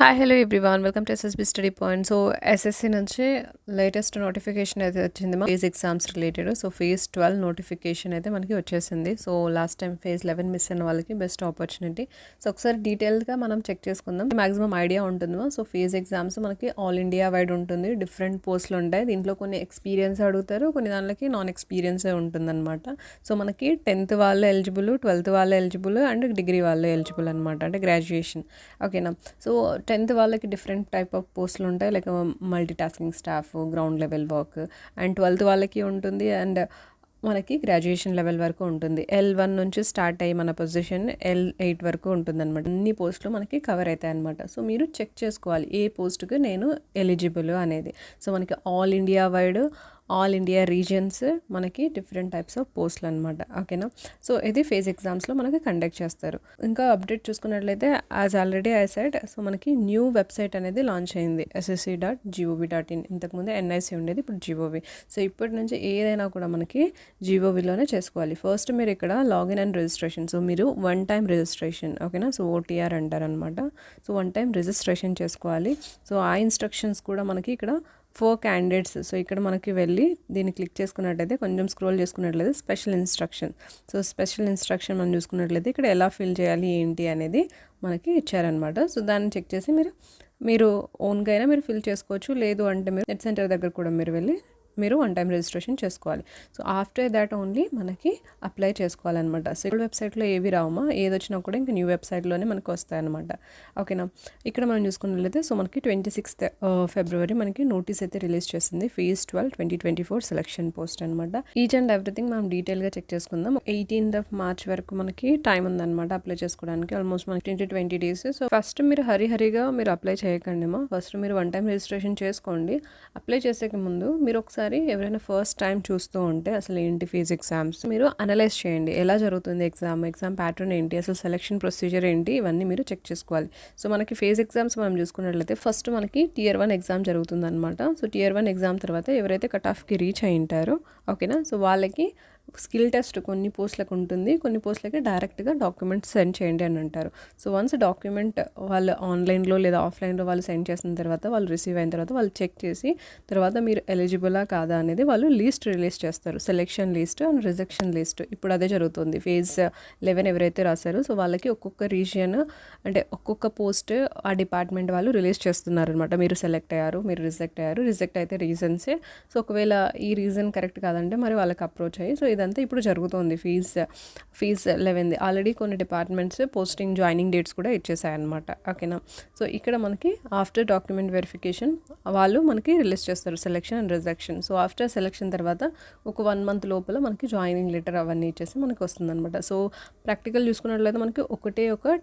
Hi hello everyone welcome to SSB study point. So SSC నుంచి latest notification అయితే వచ్చింది మా phase exams related. So phase 12 notification అయితే మనకి వచ్చేసింది. So last time phase 11 miss అయిన వాళ్ళకి బెస్ట్ ఆపర్చునిటీ. సో ఒకసారి డీటెయిల్గా మనం చెక్ చేసుకుందాం. మ్యాక్సిమం ఐడియా ఉంటుందో. సో ఫేజ్ ఎగ్జామ్స్ మనకి ఆల్ ఇండియా వైడ్ ఉంటుంది. డిఫరెంట్ పోస్టులు ఉంటాయి. దీంట్లో కొన్ని ఎక్స్పీరియన్స్ అడుగుతారు, కొన్ని దానికి నాన్ ఎక్స్పీరియన్సే ఉంటుందన్నమాట. సో మనకి 10th వాళ్ళు ఎలిజిబుల్, 12th వాళ్ళు ఎలిజిబుల్ అండ్ డిగ్రీ వాళ్ళు ఎలిజిబుల్ అనమాట, అంటే గ్రాడ్యుయేషన్. ఓకేనా. సో 10th వాళ్ళకి డిఫరెంట్ టైప్ ఆఫ్ పోస్టులు ఉంటాయి, like multi tasking staff, ground level work. And 12th వాళ్ళకి ఉంటుంది అండ్ మనకి గ్రాడ్యుయేషన్ లెవెల్ వరకు ఉంటుంది. L1 నుంచి స్టార్ట్ అయ్యి మన పొజిషన్ L8 వరకు ఉంటుంది అనమాట. అన్ని పోస్టులు మనకి కవర్ అవుతాయి అనమాట. సో మీరు చెక్ చేసుకోవాలి ఏ పోస్ట్కి నేను ఎలిజిబుల్ అనేది. సో మనకి all India wide, all India regions మనకి డిఫరెంట్ టైప్స్ ఆఫ్ పోస్టులు అనమాట. ఓకేనా. సో ఇది ఫేజ్ ఎగ్జామ్స్లో మనకి కండక్ట్ చేస్తారు. ఇంకా అప్డేట్ చూసుకున్నట్లయితే as already I said, so మనకి న్యూ వెబ్సైట్ అనేది లాంచ్ అయింది, ssc.gov.in. ఇంతకుముందు NIC ఉండేది, ఇప్పుడు GOV. సో ఇప్పటి నుంచి ఏదైనా కూడా మనకి GOVలోనే చేసుకోవాలి. ఫస్ట్ మీరు ఇక్కడ లాగిన్ అండ్ రిజిస్ట్రేషన్. సో మీరు 1 టైం రిజిస్ట్రేషన్, ఓకేనా. సో OTR అంటారనమాట. సో 1 టైం రిజిస్ట్రేషన్ చేసుకోవాలి. సో ఆ ఇన్స్ట్రక్షన్స్ కూడా మనకి ఇక్కడ 4 క్యాండిడేట్స్. సో ఇక్కడ మనకి వెళ్ళి దీన్ని క్లిక్ చేసుకున్నట్లయితే, కొంచెం స్క్రోల్ చేసుకున్నట్లయితే special instruction. So special instruction మనం చూసుకున్నట్లయితే ఇక్కడ ఎలా ఫిల్ చేయాలి ఏంటి అనేది మనకి ఇచ్చారనమాట. సో దాన్ని చెక్ చేసి మీరు ఓన్గా అయినా మీరు ఫిల్ చేసుకోవచ్చు. లేదు అంటే మీరు నెట్ సెంటర్ దగ్గర కూడా మీరు వెళ్ళి మీరు 1 టైం రిజిస్ట్రేషన్ చేసుకోవాలి. సో ఆఫ్టర్ దాట్ ఓన్లీ మనకి అప్లై చేసుకోవాలన్నమాట. సో ఇక్కడ వెబ్సైట్లో ఏవి రావమా, ఏది వచ్చినా కూడా ఇంకా న్యూ వెబ్సైట్లోనే మనకు వస్తాయన్నమాట. ఓకేనా. ఇక్కడ మనం చూసుకున్నట్లయితే సో మనకి 26th ఫిబ్రవరి మనకి నోటీస్ అయితే రిలీజ్ చేసింది, ఫేజ్ 12 2024 సెలక్షన్ పోస్ట్ అనమాట. ఈచ్ అండ్ ఎవ్రీథింగ్ మనం డీటెయిల్గా చెక్ చేసుకుందాం. 18th మార్చ్ వరకు మనకి టైం ఉందన్నమాట అప్లై చేసుకోవడానికి, ఆల్మోస్ట్ మనకి 20 డేస్. సో ఫస్ట్ మీరు హరిగా మీరు అప్లై చేయకండి మా. ఫస్ట్ మీరు 1 టైం రిజిస్ట్రేషన్ చేసుకోండి. అప్లై చేసే ముందు మీరు ఒకసారి ఎవరైనా ఫస్ట్ టైం చూస్తూ ఉంటే అసలు ఏంటి ఫేజ్ ఎగ్జామ్స్ మీరు అనలైజ్ చేయండి, ఎలా జరుగుతుంది ఎగ్జామ్ ప్యాటర్న్ ఏంటి, అసలు సెలక్షన్ ప్రొసీజర్ ఏంటి, ఇవన్నీ మీరు చెక్ చేసుకోవాలి. సో మనకి ఫేజ్ ఎగ్జామ్స్ మనం చూసుకున్నట్లయితే ఫస్ట్ మనకి Tier 1 ఎగ్జామ్ జరుగుతుంది అనమాట. సో Tier 1 ఎగ్జామ్ తర్వాత ఎవరైతే కట్ ఆఫ్కి రీచ్ అయి ఉంటారో, ఓకేనా, సో వాళ్ళకి స్కిల్ టెస్ట్ కొన్ని పోస్టులకు ఉంటుంది, కొన్ని పోస్టులకి డైరెక్ట్గా డాక్యుమెంట్స్ సెండ్ చేయండి అని అంటారు. సో వన్స్ డాక్యుమెంట్ వాళ్ళు ఆన్లైన్లో లేదా ఆఫ్లైన్లో వాళ్ళు సెండ్ చేసిన తర్వాత, వాళ్ళు రిసీవ్ అయిన తర్వాత వాళ్ళు చెక్ చేసి తర్వాత మీరు ఎలిజిబులా కాదా అనేది వాళ్ళు లిస్ట్ రిలీజ్ చేస్తారు, selection list and rejection list. ఇప్పుడు అదే జరుగుతుంది. ఫేజ్ 11 ఎవరైతే రాశారో సో వాళ్ళకి ఒక్కొక్క రీజియన్, అంటే ఒక్కొక్క పోస్ట్ ఆ డిపార్ట్మెంట్ వాళ్ళు రిలీజ్ చేస్తున్నారు అనమాట. మీరు సెలెక్ట్ అయ్యారు, మీరు రిజెక్ట్ అయ్యారు, రిజెక్ట్ అయితే రీజన్సే. సో ఒకవేళ ఈ రీజన్ కరెక్ట్ కాదంటే మరి వాళ్ళకి అప్రోచ్ అయ్యి, సో ఇదంతా ఇప్పుడు జరుగుతుంది. ఫీజ్ 11 ఆల్రెడీ కొన్ని డిపార్ట్మెంట్స్ పోస్టింగ్ జాయినింగ్ డేట్స్ కూడా ఇచ్చేసాయన్నమాట. ఓకేనా. సో ఇక్కడ మనకి ఆఫ్టర్ డాక్యుమెంట్ వెరిఫికేషన్ వాళ్ళు మనకి రిలీజ్ చేస్తారు selection and rejection. So after selection తర్వాత ఒక 1 month లోపల మనకి జాయినింగ్ లెటర్ అవన్నీ ఇచ్చేసి మనకి వస్తుందన్నమాట. సో ప్రాక్టికల్ చూసుకున్నట్లయితే మనకి ఒక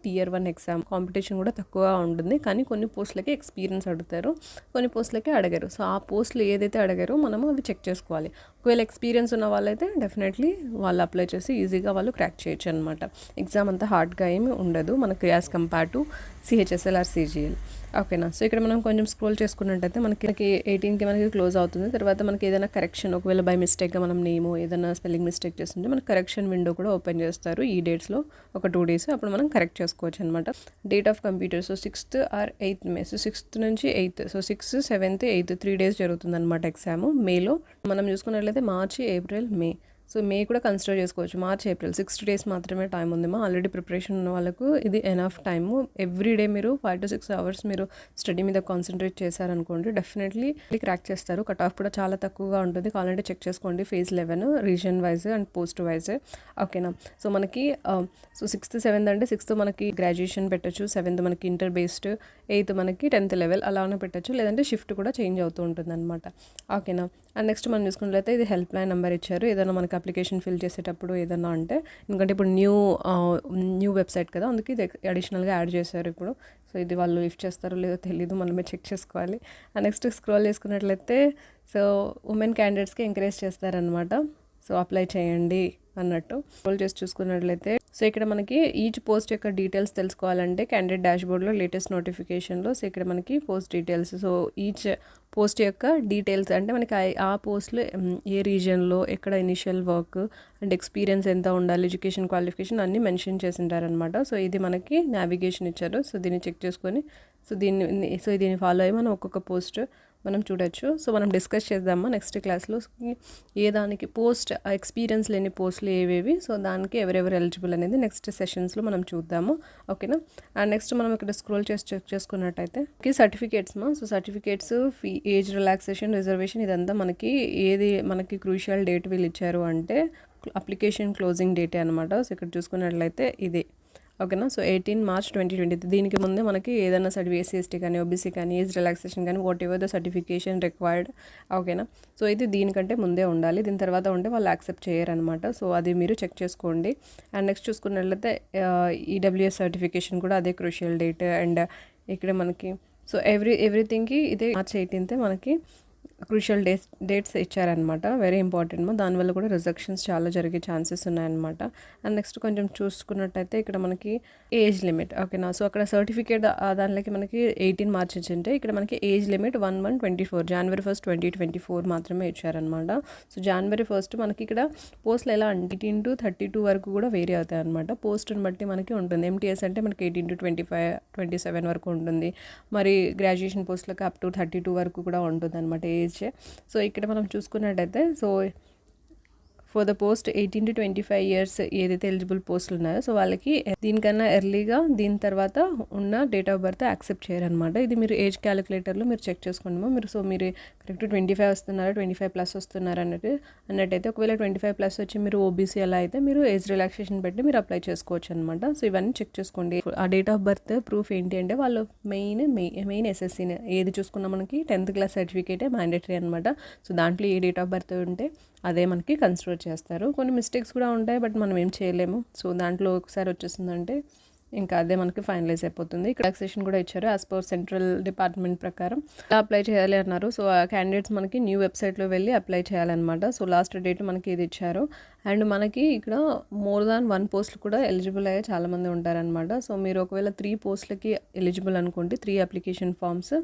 Tier 1 ఎగ్జామ్, కాంపిటీషన్ కూడా తక్కువగా ఉంటుంది, కానీ కొన్ని పోస్టులకి ఎక్స్పీరియన్స్ అడుగుతారు, కొన్ని పోస్టులకి అడగారు. సో ఆ పోస్టులు ఏదైతే అడిగారో మనము అవి చెక్ చేసుకోవాలి. ఒకవేళ ఎక్స్పీరియన్స్ ఉన్న వాళ్ళైతే డెఫినెట్లీ వాళ్ళు అప్లై చేసి ఈజీగా వాళ్ళు క్రాక్ చేయొచ్చు అనమాట. ఎగ్జామ్ అంతా హార్డ్గా ఏమి ఉండదు మనకి as compare to CHSL or CGL. ఓకేనా. సో ఇక్కడ మనం కొంచెం స్క్రోల్ చేసుకున్నట్టయితే మనకి 18కి మనకి క్లోజ్ అవుతుంది. తర్వాత మనకి ఏదైనా కరెక్షన్, ఒకవేళ బై మిస్టేక్గా మనం నేమో ఏదైనా స్పెల్లింగ్ మిస్టేక్ చేస్తుంటే మనకి కరెక్షన్ విండో కూడా ఓపెన్ చేస్తారు ఈ డేట్స్లో, ఒక 2 days. అప్పుడు మనం కరెక్ట్ చేసుకోవచ్చు అనమాట. Date of computer so 6th or 8th May. So 6th నుంచి 8th, so 6th, 7th, 8th 3 days జరుగుతుంది అనమాట ఎగ్జామ్. మేలో మనం చూసుకున్నట్లయితే మార్చి, ఏప్రిల్, మే. సో మే కూడా కన్సిడర్ చేసుకోవచ్చు. మార్చ్, ఏప్రిల్ 6 days మాత్రమే టైం ఉందేమో. ఆల్రెడీ ప్రిపరేషన్ ఉన్న వాళ్ళకు ఇది ఎనఫ్ టైము. ఎవ్రీ డే మీరు 5 to 6 hours మీరు స్టడీ మీద కాన్సన్ట్రేట్ చేశారనుకోండి, డెఫినెట్లీ క్రాక్ చేస్తారు. కట్ ఆఫ్ కూడా చాలా తక్కువగా ఉంటుంది. కావాలంటే చెక్ చేసుకోండి. Phase 11 reason wise and post wise. ఓకేనా. సో మనకి సో 6th, 7th అంటే 6th మనకి గ్రాడ్యుయేషన్ పెట్టచ్చు, 7th మనకి ఇంటర్ బేస్డ్, 8th మనకి 10th లెవెల్ అలానే పెట్టచ్చు, లేదంటే షిఫ్ట్ కూడా చేంజ్ అవుతూ ఉంటుంది అనమాట. ఓకేనా. అండ్ నెక్స్ట్ మనం చూసుకున్నట్లయితే ఇది హెల్ప్ లైన్ నెంబర్ ఇచ్చారు, ఏదైనా మనకి అప్లికేషన్ ఫిల్ చేసేటప్పుడు ఏదన్నా అంటే, ఎందుకంటే ఇప్పుడు న్యూ వెబ్సైట్ కదా, అందుకే ఇది అడిషనల్గా యాడ్ చేశారు ఇప్పుడు. సో ఇది వాళ్ళు లిఫ్ట్ చేస్తారో లేదో తెలీదు, మనమే చెక్ చేసుకోవాలి. అండ్ నెక్స్ట్ స్క్రోల్ చేసుకున్నట్లయితే సో ఉమెన్ క్యాండిడేట్స్కి ఎంకరేజ్ చేస్తారనమాట. సో అప్లై చేయండి, అన్నట్టు. స్క్రోల్ చేసి చూసుకున్నట్లయితే సో ఇక్కడ మనకి ఈచ్ పోస్ట్ యొక్క డీటెయిల్స్ తెలుసుకోవాలంటే క్యాండిడేట్ డాష్బోర్డ్లో లేటెస్ట్ నోటిఫికేషన్లో సో ఇక్కడ మనకి post details, so each post యొక్క డీటెయిల్స్ అంటే మనకి ఆ పోస్ట్లో ఏ రీజియన్లో ఎక్కడ ఇనిషియల్ వర్క్ అండ్ ఎక్స్పీరియన్స్ ఎంత ఉండాలి, ఎడ్యుకేషన్ క్వాలిఫికేషన్ అన్నీ మెన్షన్ చేసి ఉంటారనమాట. సో ఇది మనకి నావిగేషన్ ఇచ్చారు. సో దీన్ని చెక్ చేసుకొని దీన్ని ఫాలో అయ్యి మనం ఒక్కొక్క పోస్ట్ మనం చూడొచ్చు. సో మనం డిస్కస్ చేద్దామా నెక్స్ట్ క్లాస్లో ఏ దానికి పోస్ట్ ఎక్స్పీరియన్స్ లేని పోస్టులు ఏవేవి, సో దానికి ఎవరెవరు ఎలిజిబుల్ అనేది నెక్స్ట్ సెషన్స్లో మనం చూద్దాము. ఓకేనా. అండ్ నెక్స్ట్ మనం ఇక్కడ స్క్రోల్ చేసి చెక్ చేసుకున్నట్టయితే certificates so certificates, fee, age relaxation, reservation ఇదంతా మనకి ఏది మనకి క్రూషియల్ డేట్ వీళ్ళు ఇచ్చారు అంటే అప్లికేషన్ క్లోజింగ్ డేటే అనమాట. సో ఇక్కడ చూసుకున్నట్లయితే ఇదే. ఓకేనా. So 18 March 2020. దీనికి ముందే మనకి ఏదైనా ఎస్సీ ఎస్టీ కానీ ఓబీసీ కానీ ఏజ్ రిలాక్సేషన్ కానీ what ever the certification required. ఓకేనా. సో ఇది దీనికంటే ముందే ఉండాలి, దీని తర్వాత ఉంటే వాళ్ళు యాక్సెప్ట్ చేయరనమాట. సో అది మీరు చెక్ చేసుకోండి. అండ్ నెక్స్ట్ చూసుకున్నట్లయితే ఈడబ్ల్యూఎస్ సర్టిఫికేషన్ కూడా అదే క్రూషియల్ డేట్. అండ్ ఇక్కడ మనకి సో ఎవ్రీథింగ్కి ఇదే మార్చ్ 18 మనకి క్రూషియల్ డేట్స్ ఇచ్చారనమాట. Very important. దానివల్ల కూడా రిజెక్షన్స్ చాలా జరిగే ఛాన్సెస్ ఉన్నాయన్నమాట. అండ్ నెక్స్ట్ కొంచెం చూసుకున్నట్టయితే ఇక్కడ మనకి ఏజ్ లిమిట్. ఓకేనా. సో అక్కడ సర్టిఫికేట్ దానిలోకి మనకి 18 మార్చ్ ఇచ్చింటే ఇక్కడ మనకి ఏజ్ లిమిట్ 1/1/24 January 1st 2024 మాత్రమే ఇచ్చారనమాట. సో January 1st మనకి ఇక్కడ పోస్టులు ఎలా అంటే 18 to 32 వరకు కూడా వేరీ అవుతాయి అనమాట. పోస్టుని బట్టి మనకి ఉంటుంది. ఎంటీఎస్ అంటే మనకి 18 to 25, 27 వరకు ఉంటుంది. మరి గ్రాడ్యుయేషన్ పోస్టులకు అప్ టు 32 వరకు కూడా ఉంటుంది అనమాట ఏజ్. సో ఇక్కడ మనం చూసుకున్నట్టయితే so for the post 18 to 25 years ఏదైతే ఎలిజిబుల్ పోస్టులు ఉన్నాయో సో వాళ్ళకి దీనికన్నా ఎర్లీగా దీని తర్వాత ఉన్న డేట్ ఆఫ్ బర్త్ యాక్సెప్ట్ చేయరనమాట. ఇది మీరు ఏజ్ క్యాలిక్యులేటర్లో మీరు చెక్ చేసుకోండి. మీరు కరెక్ట్ 25 వస్తున్నారా, 25+ వస్తున్నారా అన్నట్టయితే ఒకవేళ 25+ వచ్చి మీరు ఓబీసీ అలా అయితే మీరు ఏజ్ రిలాక్సేషన్ పెట్టి మీరు అప్లై చేసుకోవచ్చు అనమాట. సో ఇవన్నీ చెక్ చేసుకోండి. ఆ డేట్ ఆఫ్ బర్త్ ప్రూఫ్ ఏంటి అంటే వాళ్ళు మెయిన్ ఎస్ఎస్సీని ఏది చూసుకున్నా మనకి 10th క్లాస్ సర్టిఫికేటే మ్యాండేటరీ అనమాట. సో దాంట్లో ఏ డేట్ ఆఫ్ బర్త్ ఉంటే అదే మనకి కన్సిడర్ చేస్తారు. కొన్ని మిస్టేక్స్ కూడా ఉంటాయి, బట్ మనం ఏం చేయలేము. సో దాంట్లో ఒకసారి వచ్చేసిందంటే ఇంకా అదే మనకి ఫైనలైజ్ అయిపోతుంది. రిలాక్సేషన్ కూడా ఇచ్చారు యాజ్ పర్ సెంట్రల్ డిపార్ట్మెంట్ ప్రకారం అప్లై చేయాలి అన్నారు. సో ఆ క్యాండిడేట్స్ మనకి న్యూ వెబ్సైట్లో వెళ్ళి అప్లై చేయాలన్నమాట. సో లాస్ట్ డేట్ మనకి ఇది ఇచ్చారు. అండ్ మనకి ఇక్కడ మోర్ దాన్ 1 పోస్టులు కూడా ఎలిజిబుల్ అయ్యే చాలామంది ఉంటారనమాట. సో మీరు ఒకవేళ 3 పోస్టులకి ఎలిజిబుల్ అనుకోండి 3 అప్లికేషన్ ఫామ్స్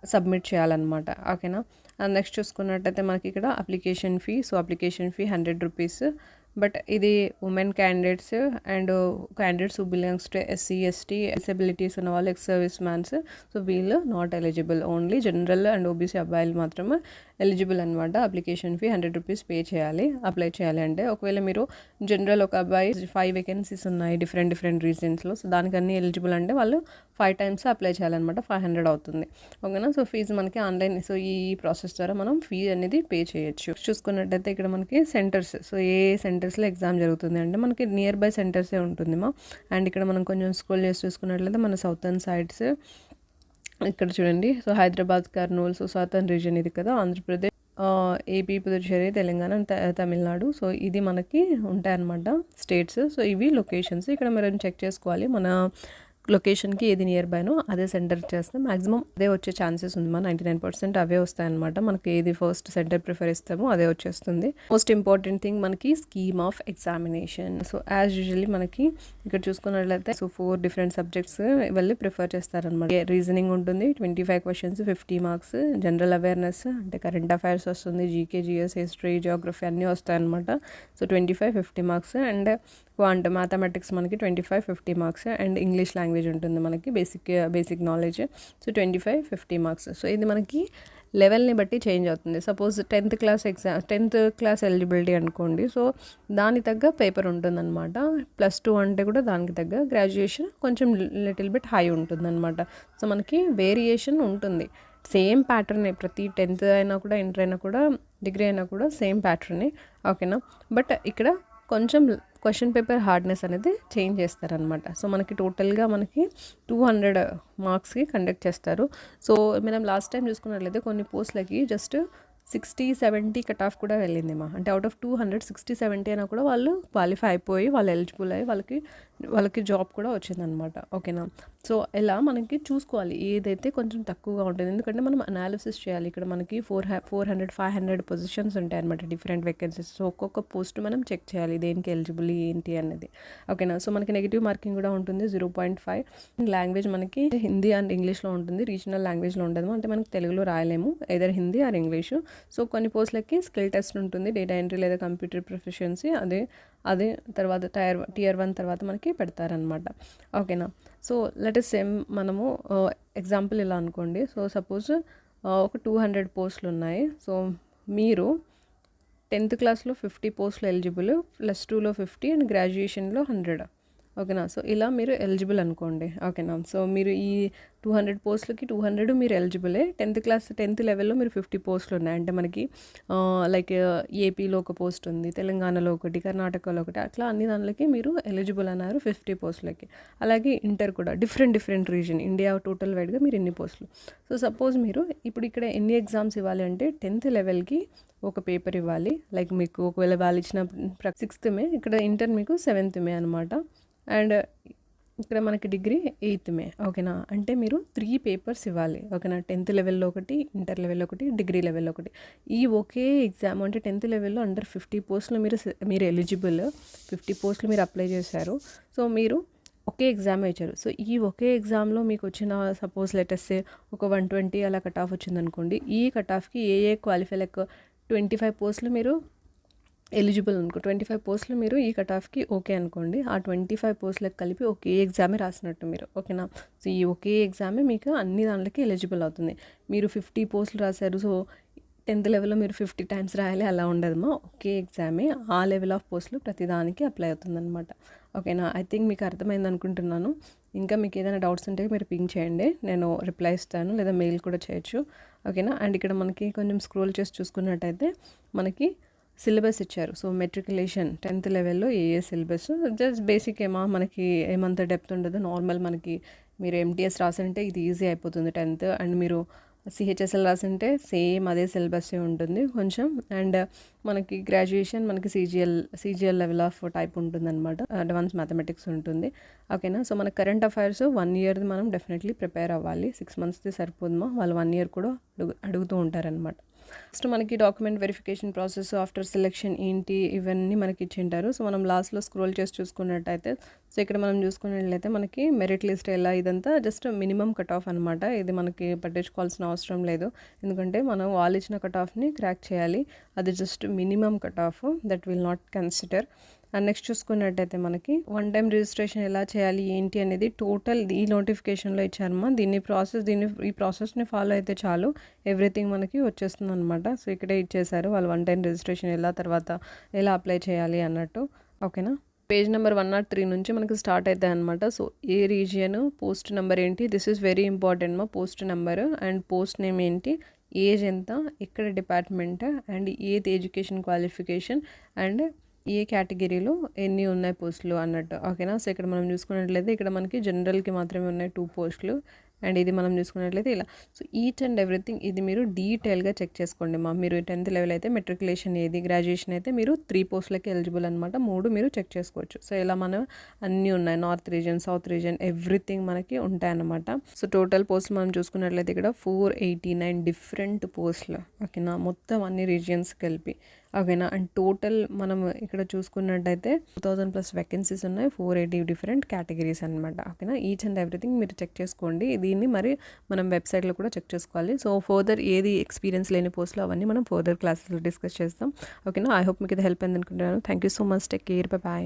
సబ్మిట్ చేయాలన్నమాట. ఓకేనా. అండ్ నెక్స్ట్ చూసుకున్నట్టయితే మనకి ఇక్కడ application fee. So application fee 100 rupees. But ఇది women candidates and candidates who belongs to SC ST disabilities ఉన్న వాళ్ళు, ఎక్స్ సర్వీస్ మ్యాన్స్, సో వీళ్ళు not eligible. Only general and OBC అబ్బాయిలు మాత్రమే ఎలిజిబుల్ అనమాట. అప్లికేషన్ ఫీ 100 రూపీస్ పే చేయాలి apply చేయాలి అంటే. ఒకవేళ మీరు జనరల్ ఒక అబ్బాయి 5 వేకెన్సీస్ ఉన్నాయి డిఫరెంట్ రీజన్స్లో, సో దానికన్నీ ఎలిజిబుల్ అంటే వాళ్ళు 5 times అప్లై చేయాలన్నమాట. 500 అవుతుంది. ఓకేనా. సో ఫీజు మనకి ఆన్లైన్, సో ఈ ప్రాసెస్ ద్వారా మనం ఫీ అనేది పే చేయొచ్చు. చూసుకున్నట్టయితే ఇక్కడ మనకి సెంటర్స్, సో ఏ సెంటర్స్లో ఎగ్జామ్ జరుగుతుంది అంటే మనకి నియర్ బై సెంటర్సే ఉంటుంది మా. అండ్ ఇక్కడ మనం కొంచెం స్క్రోల్ చేసి చూసుకున్నట్లయితే మన సౌతర్న్ సైడ్స్ ఇక్కడ చూడండి. So Hyderabad, Kurnool, so southern reason ఇది కదా, ఆంధ్రప్రదేశ్, ఏపీ, పుదుచ్చేరి, తెలంగాణ, తమిళనాడు. సో ఇది మనకి ఉంటాయన్నమాట స్టేట్స్. సో ఇవి లొకేషన్స్. ఇక్కడ మనం చెక్ చేసుకోవాలి మన లొకేషన్కి ఏది నియర్ బైనో అదే సెంటర్ చేస్తే మ్యాక్సిమం అదే వచ్చే ఛాన్సెస్ ఉంది. 99% అవే వస్తాయన్నమాట. మనకి ఏది ఫస్ట్ సెంటర్ ప్రిఫర్ ఇస్తామో అదే వచ్చేస్తుంది. మోస్ట్ ఇంపార్టెంట్ థింగ్ మనకి scheme of examination. So as usually మనకి ఇక్కడ చూసుకున్నట్లయితే సో 4 different సబ్జెక్ట్స్ వెళ్ళి ప్రిఫర్ చేస్తారనమాట. రీజనింగ్ ఉంటుంది 25 questions 50 marks, జనరల్ అవేర్నెస్ అంటే కరెంట్ అఫైర్స్ వస్తుంది, జీకే, జిఎస్, హిస్టరీ, జియోగ్రఫీ అన్నీ వస్తాయన్నమాట. So 25, 50 marks. అండ్ మ్యాథమెటిక్స్ మనకి 25, 50 marks. అండ్ ఇంగ్లీష్ లాంగ్వేజ్ ఉంటుంది మనకి basic knowledge. So 25, 50 marks. So ఇది మనకి లెవెల్ని బట్టి చేంజ్ అవుతుంది. సపోజ్ 10th క్లాస్ ఎలిజిబిలిటీ అనుకోండి. సో దానికి తగ్గ పేపర్ ఉంటుందన్నమాట. +2 అంటే కూడా దానికి తగ్గ గ్రాడ్యుయేషన్ కొంచెం లిటిల్ బిట్ హై ఉంటుందన్నమాట. సో మనకి వేరియేషన్ ఉంటుంది. సేమ్ ప్యాటర్నే ప్రతి 10th అయినా కూడా, ఇంటర్ అయినా కూడా, డిగ్రీ అయినా కూడా సేమ్ ప్యాటర్నే. ఓకేనా. బట్ ఇక్కడ కొంచెం క్వశ్చన్ పేపర్ హార్డ్నెస్ అనేది చేంజ్ చేస్తారనమాట. సో మనకి టోటల్గా మనకి 200 మార్క్స్కి కండక్ట్ చేస్తారు. సో మనం లాస్ట్ టైం చూసుకున్నట్లయితే కొన్ని పోస్టులకి జస్ట్ 60-70 కట్ ఆఫ్ కూడా వెళ్ళింది మా. అంటే అవుట్ ఆఫ్ 200 60-70 అయినా కూడా వాళ్ళు క్వాలిఫై అయిపోయి వాళ్ళు ఎలిజిబుల్ అయ్యి వాళ్ళకి వాళ్ళకి జాబ్ కూడా వచ్చిందనమాట. ఓకేనా. సో ఇలా మనకి చూసుకోవాలి ఏదైతే కొంచెం తక్కువగా ఉంటుంది, ఎందుకంటే మనం అనాలిసిస్ చేయాలి. ఇక్కడ మనకి 400 500 పొజిషన్స్ ఉంటాయి అనమాట, డిఫరెంట్ వేకెన్సీస్. సో ఒక్కొక్క పోస్ట్ మనం చెక్ చేయాలి దేనికి ఎలిజిబుల్ ఏంటి అనేది. ఓకేనా. సో మనకి నెగిటివ్ మార్కింగ్ కూడా ఉంటుంది 0.5. లాంగ్వేజ్ మనకి హిందీ అండ్ ఇంగ్లీష్లో ఉంటుంది, రీజనల్ లాంగ్వేజ్లో ఉండదు, అంటే మనకి తెలుగులో రాయలేము, either Hindi or English. So కొన్ని పోస్టులకి స్కిల్ టెస్ట్ ఉంటుంది, డేటా ఎంట్రీ లేదా కంప్యూటర్ ప్రొఫిషియన్సీ. అదే తర్వాత tier 1 తర్వాత మనకి పెడతారనమాట. ఓకేనా. సో లెటస్ సేమ్ మనము ఎగ్జాంపుల్ ఇలా అనుకోండి. సో సపోజ్ ఒక 200 పోస్టులు ఉన్నాయి. సో మీరు 10th క్లాస్లో 50 పోస్టులు ఎలిజిబుల్, +2లో 50 అండ్ గ్రాడ్యుయేషన్లో 100. ఓకేనా. సో ఇలా మీరు ఎలిజిబుల్ అనుకోండి. ఓకేనా. సో మీరు ఈ 200 పోస్టులకి 200 మీరు ఎలిజిబులే. 10th లెవెల్లో మీరు 50 పోస్టులు ఉన్నాయి అంటే మనకి లైక్ ఏపీలో ఒక పోస్ట్ ఉంది, తెలంగాణలో ఒకటి, కర్ణాటకలో ఒకటి, అట్లా అన్ని దానిలకి మీరు ఎలిజిబుల్ అన్నారు 50 పోస్టులకి. అలాగే ఇంటర్ కూడా డిఫరెంట్ రీజన్, ఇండియా టోటల్ వైడ్గా మీరు ఎన్ని పోస్టులు. సో సపోజ్ మీరు ఇప్పుడు ఇక్కడ ఎన్ని ఎగ్జామ్స్ ఇవ్వాలి అంటే 10th లెవెల్కి ఒక పేపర్ ఇవ్వాలి. లైక్ మీకు ఒకవేళ వాళ్ళు ఇచ్చిన 6th మే, ఇక్కడ ఇంటర్ మీకు 7th మే అనమాట. అండ్ ఇక్కడ మనకి డిగ్రీ 8th మే. ఓకేనా. అంటే మీరు 3 పేపర్స్ ఇవ్వాలి. ఓకేనా. 10th లెవెల్లో ఒకటి, ఇంటర్ లెవెల్లో ఒకటి, డిగ్రీ లెవెల్లో ఒకటి. ఈ ఒకే ఎగ్జామ్ అంటే 10th లెవెల్లో అండర్ 50 పోస్టులు మీరు ఎలిజిబుల్, 50 పోస్టులు మీరు అప్లై చేశారు. సో మీరు ఒకే ఎగ్జామ్ ఇచ్చారు. సో ఈ ఒకే ఎగ్జామ్లో మీకు వచ్చిన సపోజ్ లెటర్స్ ఒక 120 అలా కట్ ఆఫ్ వచ్చిందనుకోండి. ఈ కట్ ఆఫ్కి ఏ క్వాలిఫై, లైక్ 25 పోస్టులు మీరు ఎలిజిబుల్ అనుకో, 25 పోస్టులు మీరు ఈ కట్ ఆఫ్కి ఓకే అనుకోండి. ఆ 25 పోస్టులకు కలిపి ఒకే ఎగ్జామే రాసినట్టు మీరు. ఓకేనా. సో ఈ ఒకే ఎగ్జామే మీకు అన్ని దాంట్లోకి ఎలిజిబుల్ అవుతుంది. మీరు 50 పోస్టులు రాశారు, సో 10th లెవెల్లో మీరు 50 టైమ్స్ రాయాలి అలా ఉండదమ్మా. ఒకే ఎగ్జామే ఆ లెవెల్ ఆఫ్ పోస్టులు ప్రతిదానికి అప్లై అవుతుందన్నమాట. ఓకేనా. ఐ థింక్ మీకు అర్థమైంది అనుకుంటున్నాను. ఇంకా మీకు ఏదైనా డౌట్స్ ఉంటే మీరు పింక్ చేయండి, నేను రిప్లై ఇస్తాను, లేదా మెయిల్ కూడా చేయొచ్చు. ఓకేనా. అండ్ ఇక్కడ మనకి కొంచెం స్క్రోల్ చేసి చూసుకున్నట్టయితే మనకి సిలబస్ ఇచ్చారు. సో మెట్రికులేషన్ 10th లెవెల్లో ఏ సిలబస్, జస్ట్ బేసిక్ మనకి ఏమంత డెప్త్ ఉండదు. నార్మల్ మనకి మీరు MTS రాసింటే ఇది ఈజీ అయిపోతుంది 10th. అండ్ మీరు CHSL రాసింటే సేమ్ అదే సిలబస్ ఉంటుంది కొంచెం. అండ్ మనకి గ్రాడ్యుయేషన్ మనకి CGL లెవెల్ ఆఫ్ టైప్ ఉంటుందన్నమాట, అడ్వాన్స్ మ్యాథమెటిక్స్ ఉంటుంది. ఓకేనా. సో మన కరెంట్ అఫైర్స్ 1 ఇయర్ది మనం డెఫినెట్లీ ప్రిపేర్ అవ్వాలి. 6 monthsది సరిపోదుమా, వాళ్ళు 1 year కూడా అడుగుతూ ఉంటారనమాట. నెక్స్ట్ మనకి document verification process, after selection ఏంటి, ఇవన్నీ మనకి ఇచ్చింటారు. సో మనం లాస్ట్లో స్క్రోల్ చేసి చూసుకున్నట్టయితే, సో ఇక్కడ మనం చూసుకున్నట్లయితే మనకి మెరిట్ లిస్ట్ ఎలా, ఇదంతా జస్ట్ మినిమం కట్ ఆఫ్ అనమాట. ఇది మనకి పట్టించుకోవాల్సిన అవసరం లేదు, ఎందుకంటే మనం వాళ్ళు ఇచ్చిన కట్ ఆఫ్ని క్రాక్ చేయాలి. అది just minimum cut off, that will not consider. And next చూసుకున్నట్టయితే మనకి 1 time రిజిస్ట్రేషన్ ఎలా చేయాలి ఏంటి అనేది టోటల్ ఈ నోటిఫికేషన్లో ఇచ్చారమ్మా. ఈ ప్రాసెస్ని ఫాలో అయితే చాలు, ఎవ్రీథింగ్ మనకి వచ్చేస్తుంది అనమాట. సో ఇక్కడే ఇచ్చేసారు వాళ్ళు 1 time రిజిస్ట్రేషన్ తర్వాత ఎలా అప్లై చేయాలి అన్నట్టు. ఓకేనా. పేజ్ నెంబర్ 103 నుంచి మనకి స్టార్ట్ అవుతాయి అనమాట. సో ఏ రీజియన్, పోస్ట్ నెంబర్ ఏంటి, దిస్ ఈజ్ వెరీ ఇంపార్టెంట్ మా. Post number and post name ఏంటి, ఏజ్ ఎంత, ఇక్కడ డిపార్ట్మెంట్, అండ్ ఏది ఎడ్యుకేషన్ క్వాలిఫికేషన్, అండ్ ఏ కేటగిరీలో ఎన్ని ఉన్నాయి పోస్టులు అన్నట్టు. ఓకేనా. సో ఇక్కడ మనం చూసుకున్నట్లయితే ఇక్కడ మనకి జనరల్కి మాత్రమే ఉన్నాయి 2 పోస్టులు. అండ్ ఇది మనం చూసుకున్నట్లయితే ఇలా. సో ఈచ్ అండ్ ఎవ్రీథింగ్ ఇది మీరు డీటెయిల్గా చెక్ చేసుకోండి మా. మీరు 10th లెవెల్ అయితే మెట్రికులేషన్ ఏది, గ్రాడ్యుయేషన్ అయితే మీరు 3 పోస్టులకి ఎలిజిబుల్ అనమాట. 3 మీరు చెక్ చేసుకోవచ్చు. సో ఇలా మనం అన్నీ ఉన్నాయి, north reason, south reason, everything మనకి ఉంటాయన్నమాట. సో టోటల్ పోస్టులు మనం చూసుకున్నట్లయితే ఇక్కడ 489 డిఫరెంట్ పోస్టులు. ఓకేనా. మొత్తం అన్ని రీజియన్స్ కలిపి. ఓకేనా. అండ్ టోటల్ మనం ఇక్కడ చూసుకున్నట్టయితే 2000+ వేకెన్సీస్ ఉన్నాయి, 480 డిఫరెంట్ కేటగిరీస్ అనమాట. ఓకేనా. ఈచ్ అండ్ ఎవ్రీథింగ్ మీరు చెక్ చేసుకోండి. దీన్ని మరి మనం వెబ్సైట్లో కూడా చెక్ చేసుకోవాలి. సో ఫర్దర్ ఏది ఎక్స్పీరియన్స్ లేని పోస్టులు అవన్నీ మనం ఫర్దర్ క్లాసెస్లో డిస్కస్ చేస్తాం. ఓకేనా. ఐ హోప్ మీకు ఇది హెల్ప్ అయింది అనుకుంటున్నాను. Thank you so much. Take care. By.